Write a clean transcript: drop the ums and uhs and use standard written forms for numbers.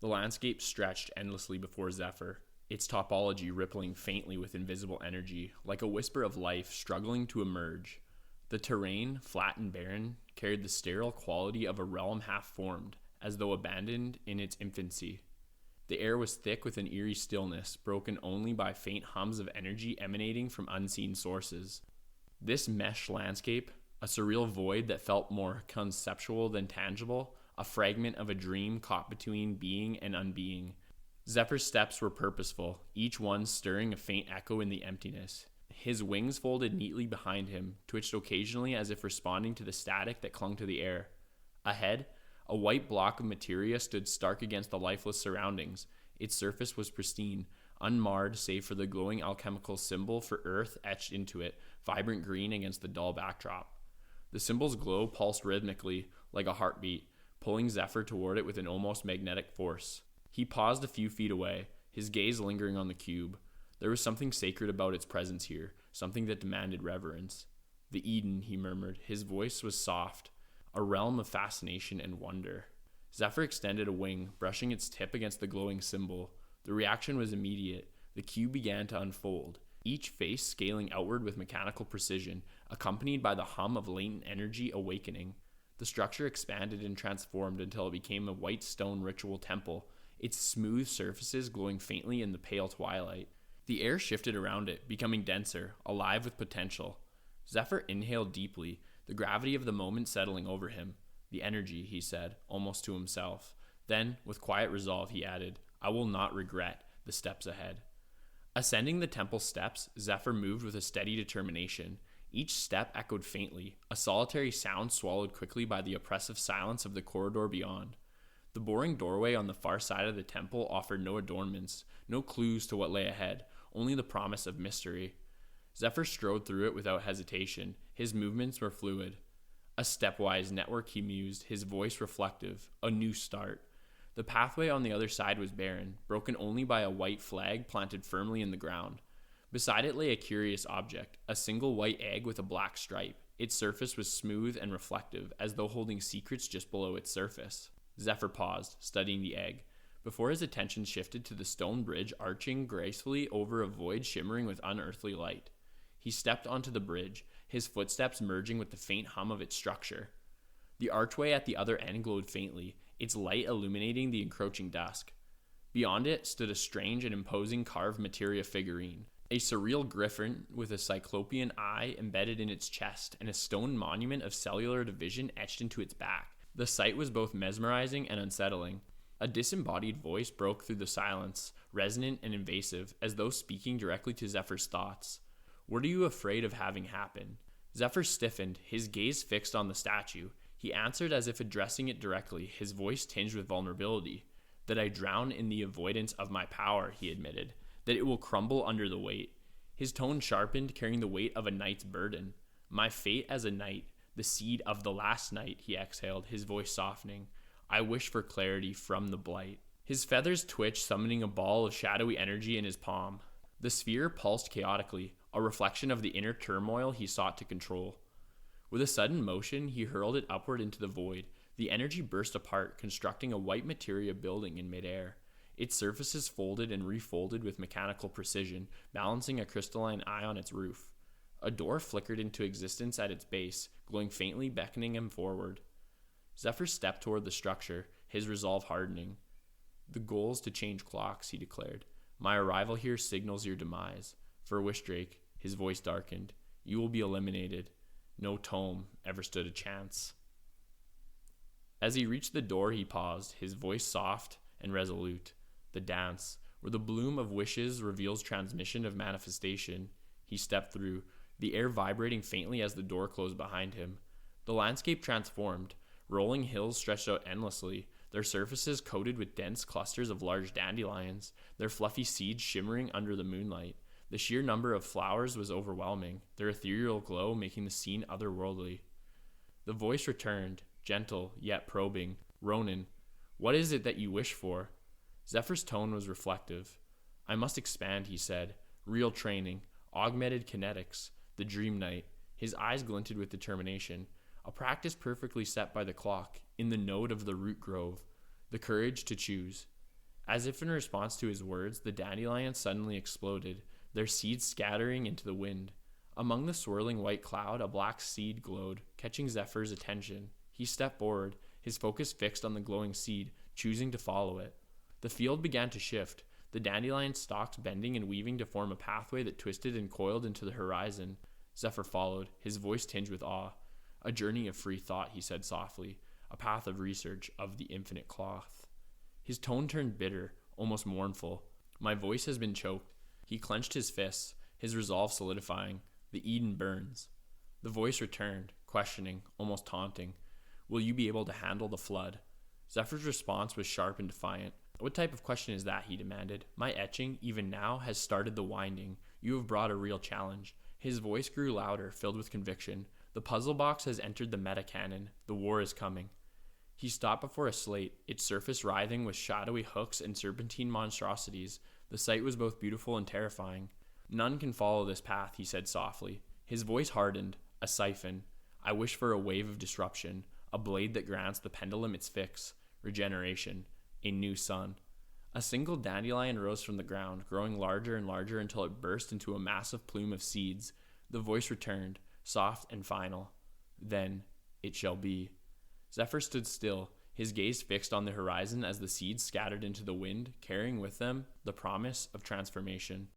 The landscape stretched endlessly before Zephyr, its topology rippling faintly with invisible energy, like a whisper of life struggling to emerge. The terrain, flat and barren, carried the sterile quality of a realm half formed, as though abandoned in its infancy. The air was thick with an eerie stillness, broken only by faint hums of energy emanating from unseen sources. This mesh landscape, a surreal void that felt more conceptual than tangible, a fragment of a dream caught between being and unbeing. Zephyr's steps were purposeful, each one stirring a faint echo in the emptiness. His wings folded neatly behind him, twitched occasionally as if responding to the static that clung to the air. Ahead, a white block of materia stood stark against the lifeless surroundings. Its surface was pristine, unmarred save for the glowing alchemical symbol for Earth etched into it, vibrant green against the dull backdrop. The symbol's glow pulsed rhythmically, like a heartbeat, pulling Zephyr toward it with an almost magnetic force. He paused a few feet away, his gaze lingering on the cube. There was something sacred about its presence here, something that demanded reverence. The Eden, he murmured. His voice was soft, a realm of fascination and wonder. Zephyr extended a wing, brushing its tip against the glowing symbol. The reaction was immediate. The cube began to unfold, each face scaling outward with mechanical precision, accompanied by the hum of latent energy awakening. The structure expanded and transformed until it became a white stone ritual temple, its smooth surfaces glowing faintly in the pale twilight. The air shifted around it, becoming denser, alive with potential. Zephyr inhaled deeply, the gravity of the moment settling over him. The energy, he said, almost to himself. Then, with quiet resolve, he added, I will not regret the steps ahead. Ascending the temple steps, Zephyr moved with a steady determination. Each step echoed faintly, a solitary sound swallowed quickly by the oppressive silence of the corridor beyond. The boring doorway on the far side of the temple offered no adornments, no clues to what lay ahead, only the promise of mystery. Zephyr strode through it without hesitation. His movements were fluid. A stepwise network, he mused, his voice reflective. A new start. The pathway on the other side was barren, broken only by a white flag planted firmly in the ground. Beside it lay a curious object, a single white egg with a black stripe. Its surface was smooth and reflective, as though holding secrets just below its surface. Zephyr paused, studying the egg, before his attention shifted to the stone bridge arching gracefully over a void shimmering with unearthly light. He stepped onto the bridge, his footsteps merging with the faint hum of its structure. The archway at the other end glowed faintly, its light illuminating the encroaching dusk. Beyond it stood a strange and imposing carved materia figurine, a surreal griffin with a cyclopean eye embedded in its chest and a stone monument of cellular division etched into its back. The sight was both mesmerizing and unsettling. A disembodied voice broke through the silence, resonant and invasive, as though speaking directly to Zephyr's thoughts. What are you afraid of having happen? Zephyr stiffened, his gaze fixed on the statue. He answered as if addressing it directly, his voice tinged with vulnerability. That I drown in the avoidance of my power, he admitted. That it will crumble under the weight. His tone sharpened, carrying the weight of a knight's burden. My fate as a knight, the seed of the last night, he exhaled, his voice softening. I wish for clarity from the blight. His feathers twitched, summoning a ball of shadowy energy in his palm. The sphere pulsed chaotically, a reflection of the inner turmoil he sought to control. With a sudden motion, he hurled it upward into the void. The energy burst apart, constructing a white materia building in midair. Its surfaces folded and refolded with mechanical precision, balancing a crystalline eye on its roof. A door flickered into existence at its base, glowing faintly, beckoning him forward. Zephyr stepped toward the structure, his resolve hardening. The goal is to change clocks, he declared. My arrival here signals your demise. For Wishdrake, his voice darkened. You will be eliminated. No tome ever stood a chance. As he reached the door, he paused, his voice soft and resolute. The dance, where the bloom of wishes reveals transmission of manifestation. He stepped through, the air vibrating faintly as the door closed behind him. The landscape transformed. Rolling hills stretched out endlessly, their surfaces coated with dense clusters of large dandelions, their fluffy seeds shimmering under the moonlight. The sheer number of flowers was overwhelming, their ethereal glow making the scene otherworldly. The voice returned, gentle yet probing. Ronan, what is it that you wish for? Zephyr's tone was reflective. I must expand, he said. Real training, augmented kinetics, the dream night. His eyes glinted with determination. A practice perfectly set by the clock, in the node of the root grove. The courage to choose. As if in response to his words, the dandelions suddenly exploded, their seeds scattering into the wind. Among the swirling white cloud, a black seed glowed, catching Zephyr's attention. He stepped forward, his focus fixed on the glowing seed, choosing to follow it. The field began to shift, the dandelion stalks bending and weaving to form a pathway that twisted and coiled into the horizon. Zephyr followed, his voice tinged with awe. A journey of free thought, he said softly, a path of research of the infinite cloth. His tone turned bitter, almost mournful. My voice has been choked. He clenched his fists, his resolve solidifying. The Eden burns. The voice returned, questioning, almost taunting. Will you be able to handle the flood? Zephyr's response was sharp and defiant. What type of question is that, he demanded. My etching, even now, has started the winding. You have brought a real challenge. His voice grew louder, filled with conviction. The puzzle box has entered the meta-canon. The war is coming. He stopped before a slate, its surface writhing with shadowy hooks and serpentine monstrosities. The sight was both beautiful and terrifying. None can follow this path, he said softly. His voice hardened. A siphon. I wish for a wave of disruption, a blade that grants the pendulum its fix. Regeneration. A new sun. A single dandelion rose from the ground, growing larger and larger until it burst into a massive plume of seeds. The voice returned, soft and final. Then it shall be. Zephyr stood still, his gaze fixed on the horizon as the seeds scattered into the wind, carrying with them the promise of transformation.